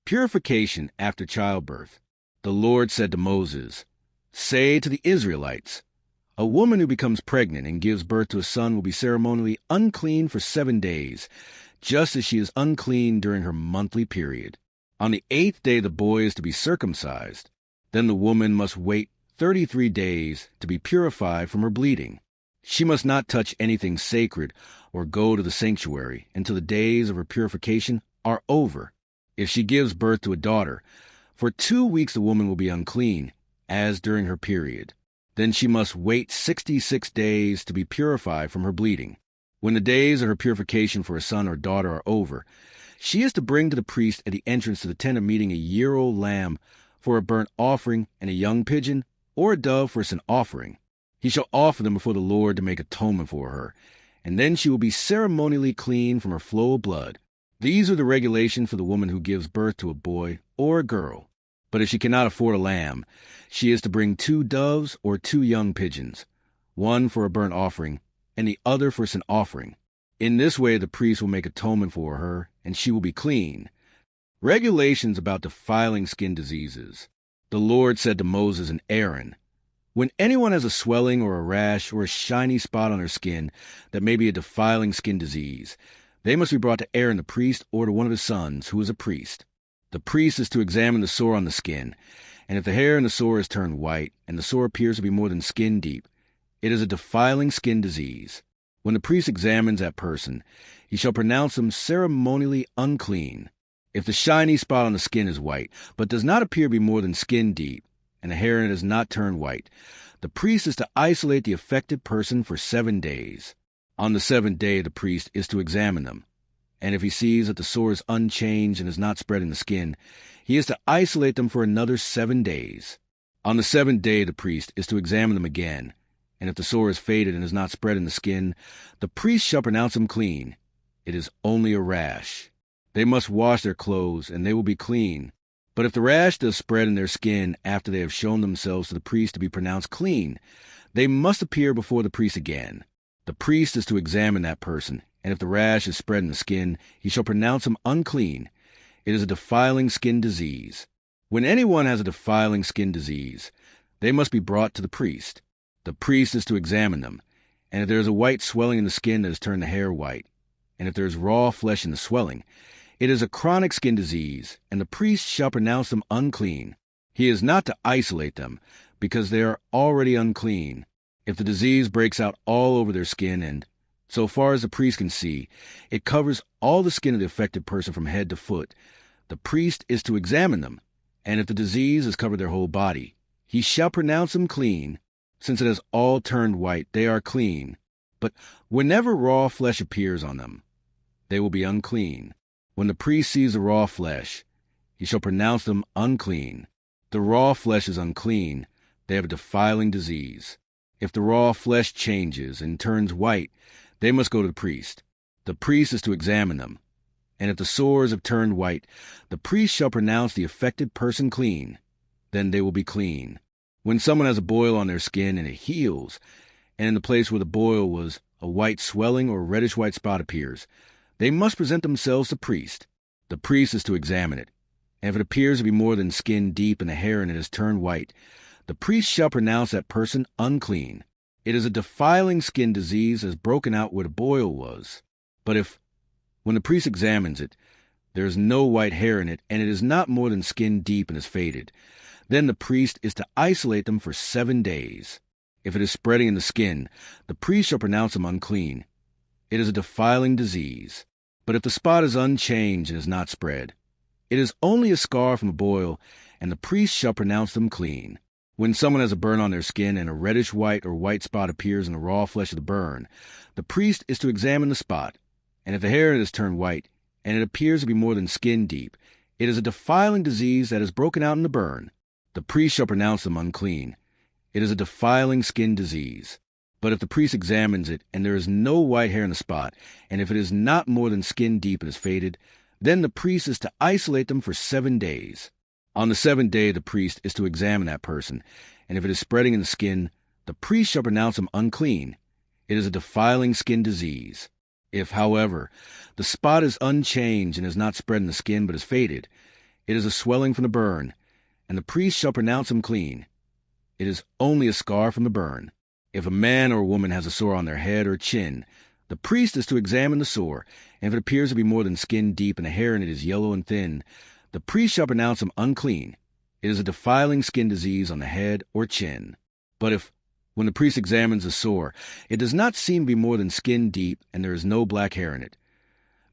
Purification after childbirth. The Lord said to Moses, "Say to the Israelites, a woman who becomes pregnant and gives birth to a son will be ceremonially unclean for 7 days, just as she is unclean during her monthly period. On the 8th day the boy is to be circumcised. Then the woman must wait 33 days to be purified from her bleeding. She must not touch anything sacred or go to the sanctuary until the days of her purification are over. If she gives birth to a daughter, for 2 weeks the woman will be unclean, as during her period. Then she must wait 66 days to be purified from her bleeding. When the days of her purification for a son or daughter are over, she is to bring to the priest at the entrance to the tent of meeting a year-old lamb for a burnt offering and a young pigeon or a dove for a sin offering. He shall offer them before the Lord to make atonement for her, and then she will be ceremonially clean from her flow of blood. These are the regulations for the woman who gives birth to a boy or a girl. But if she cannot afford a lamb, she is to bring 2 doves or 2 young pigeons, one for a burnt offering and the other for sin offering. In this way the priest will make atonement for her, and she will be clean. Regulations about defiling skin diseases. The Lord said to Moses and Aaron, "When anyone has a swelling or a rash or a shiny spot on their skin that may be a defiling skin disease, they must be brought to Aaron the priest or to one of his sons who is a priest. The priest is to examine the sore on the skin, and if the hair in the sore has turned white and the sore appears to be more than skin deep, it is a defiling skin disease. When the priest examines that person, he shall pronounce him ceremonially unclean. If the shiny spot on the skin is white, but does not appear to be more than skin deep, and the hair in it has not turned white, the priest is to isolate the affected person for 7 days. On the 7th day the priest is to examine them, and if he sees that the sore is unchanged and is not spreading the skin, he is to isolate them for another 7 days. On the 7th day the priest is to examine them again, and if the sore is faded and is not spreading the skin, the priest shall pronounce them clean. It is only a rash. They must wash their clothes, and they will be clean. But if the rash does spread in their skin after they have shown themselves to the priest to be pronounced clean, they must appear before the priest again. The priest is to examine that person, and if the rash is spread in the skin, he shall pronounce him unclean. It is a defiling skin disease. When anyone has a defiling skin disease, they must be brought to the priest. The priest is to examine them, and if there is a white swelling in the skin that has turned the hair white, and if there is raw flesh in the swelling, it is a chronic skin disease, and the priest shall pronounce them unclean. He is not to isolate them, because they are already unclean. If the disease breaks out all over their skin and, so far as the priest can see, it covers all the skin of the affected person from head to foot, the priest is to examine them, and if the disease has covered their whole body, he shall pronounce them clean. Since it has all turned white, they are clean. But whenever raw flesh appears on them, they will be unclean. When the priest sees the raw flesh, he shall pronounce them unclean. The raw flesh is unclean. They have a defiling disease. If the raw flesh changes and turns white, they must go to the priest. The priest is to examine them. And if the sores have turned white, the priest shall pronounce the affected person clean. Then they will be clean. When someone has a boil on their skin and it heals, and in the place where the boil was a white swelling or reddish-white spot appears, they must present themselves to the priest. The priest is to examine it. And if it appears to be more than skin deep and the hair in it has turned white, the priest shall pronounce that person unclean. It is a defiling skin disease that has broken out where the boil was. But if, when the priest examines it, there is no white hair in it, and it is not more than skin deep and is faded, then the priest is to isolate them for 7 days. If it is spreading in the skin, the priest shall pronounce them unclean. It is a defiling disease. But if the spot is unchanged and is not spread, it is only a scar from a boil, and the priest shall pronounce them clean. When someone has a burn on their skin and a reddish-white or white spot appears in the raw flesh of the burn, the priest is to examine the spot, and if the hair in it has turned white, and it appears to be more than skin deep, it is a defiling disease that has broken out in the burn. The priest shall pronounce them unclean. It is a defiling skin disease. But if the priest examines it, and there is no white hair in the spot, and if it is not more than skin deep and is faded, then the priest is to isolate them for 7 days. On the 7th day the priest is to examine that person, and if it is spreading in the skin, the priest shall pronounce him unclean. It is a defiling skin disease. If, however, the spot is unchanged and is not spread in the skin but is faded, It is a swelling from the burn, and the priest shall pronounce him clean. It is only a scar from the burn. If a man or a woman has a sore on their head or chin, the priest is to examine the sore, and if it appears to be more than skin deep and the hair in it is yellow and thin, the priest shall pronounce him unclean. It is a defiling skin disease on the head or chin. But if, when the priest examines the sore, it does not seem to be more than skin deep and there is no black hair in it,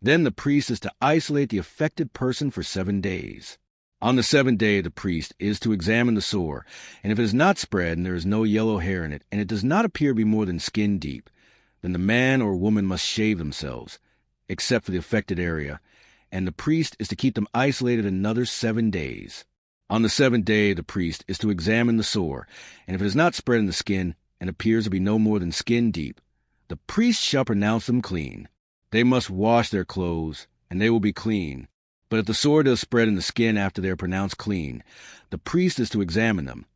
then the priest is to isolate the affected person for 7 days. On the 7th day the priest is to examine the sore, and if it is not spread and there is no yellow hair in it, and it does not appear to be more than skin deep, then the man or woman must shave themselves, except for the affected area, and the priest is to keep them isolated another 7 days. On the 7th day the priest is to examine the sore, and if it is not spread in the skin and appears to be no more than skin deep, the priest shall pronounce them clean. They must wash their clothes, and they will be clean. But if the sore does spread in the skin after they are pronounced clean, the priest is to examine them.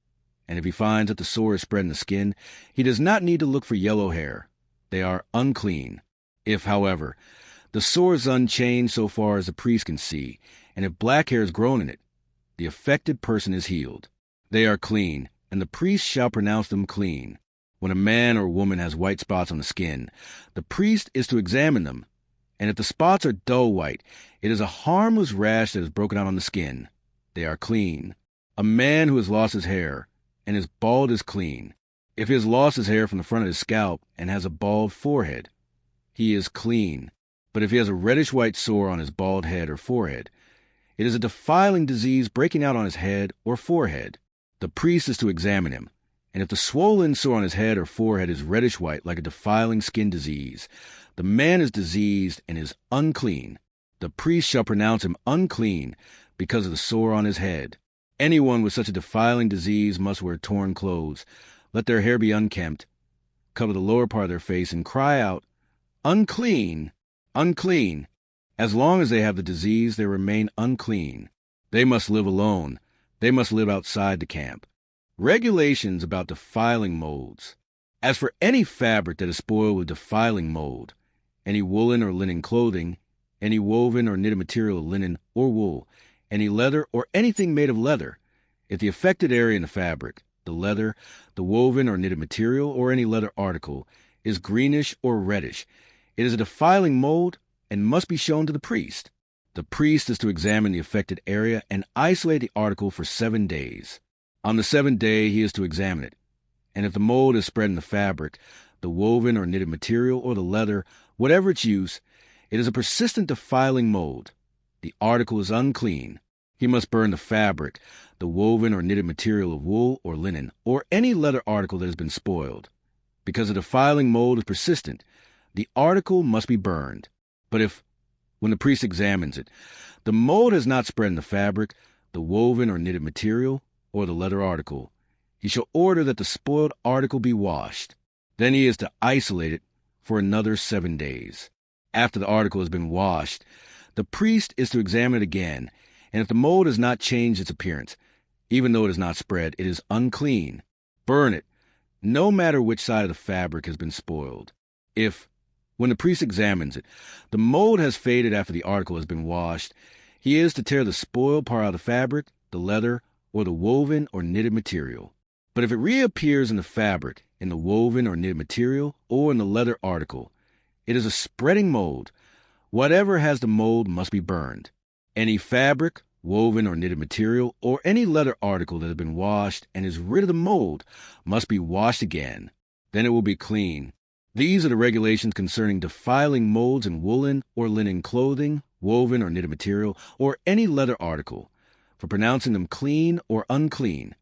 And if he finds that the sore is spread in the skin, he does not need to look for yellow hair. They are unclean. If, however, the sore is unchanged so far as the priest can see, and if black hair has grown in it, the affected person is healed. They are clean, and the priest shall pronounce them clean. When a man or woman has white spots on the skin, the priest is to examine them, and if the spots are dull white, it is a harmless rash that is broken out on the skin. They are clean. A man who has lost his hair and is bald is clean. If he has lost his hair from the front of his scalp and has a bald forehead, he is clean. But if he has a reddish-white sore on his bald head or forehead, it is a defiling disease breaking out on his head or forehead. The priest is to examine him, and if the swollen sore on his head or forehead is reddish-white like a defiling skin disease, the man is diseased and is unclean. The priest shall pronounce him unclean because of the sore on his head. Anyone with such a defiling disease must wear torn clothes, let their hair be unkempt, cover the lower part of their face, and cry out, "Unclean! Unclean!" As long as they have the disease, they remain unclean. They must live alone. They must live outside the camp. Regulations about defiling molds. As for any fabric that is spoiled with defiling mold, any woolen or linen clothing, any woven or knitted material of linen or wool, any leather or anything made of leather, if the affected area in the fabric, the leather, the woven or knitted material, or any leather article, is greenish or reddish, it is a defiling mold and must be shown to the priest. The priest is to examine the affected area and isolate the article for 7 days. On the 7th day he is to examine it, and if the mold is spread in the fabric, the woven or knitted material, or the leather, whatever its use, it is a persistent defiling mold. The article is unclean. He must burn the fabric, the woven or knitted material of wool or linen, or any leather article that has been spoiled. Because the defiling mold is persistent, the article must be burned. But if, when the priest examines it, the mold has not spread in the fabric, the woven or knitted material, or the leather article, he shall order that the spoiled article be washed. Then he is to isolate it for another 7 days. After the article has been washed, the priest is to examine it again, and if the mold has not changed its appearance, even though it is not spread, it is unclean. Burn it, no matter which side of the fabric has been spoiled. If, when the priest examines it, the mold has faded after the article has been washed, he is to tear the spoiled part out of the fabric, the leather, or the woven or knitted material. But if it reappears in the fabric, in the woven or knitted material, or in the leather article, it is a spreading mold. Whatever has the mold must be burned. Any fabric, woven or knitted material, or any leather article that has been washed and is rid of the mold must be washed again. Then it will be clean. These are the regulations concerning defiling molds in woolen or linen clothing, woven or knitted material, or any leather article, for pronouncing them clean or unclean.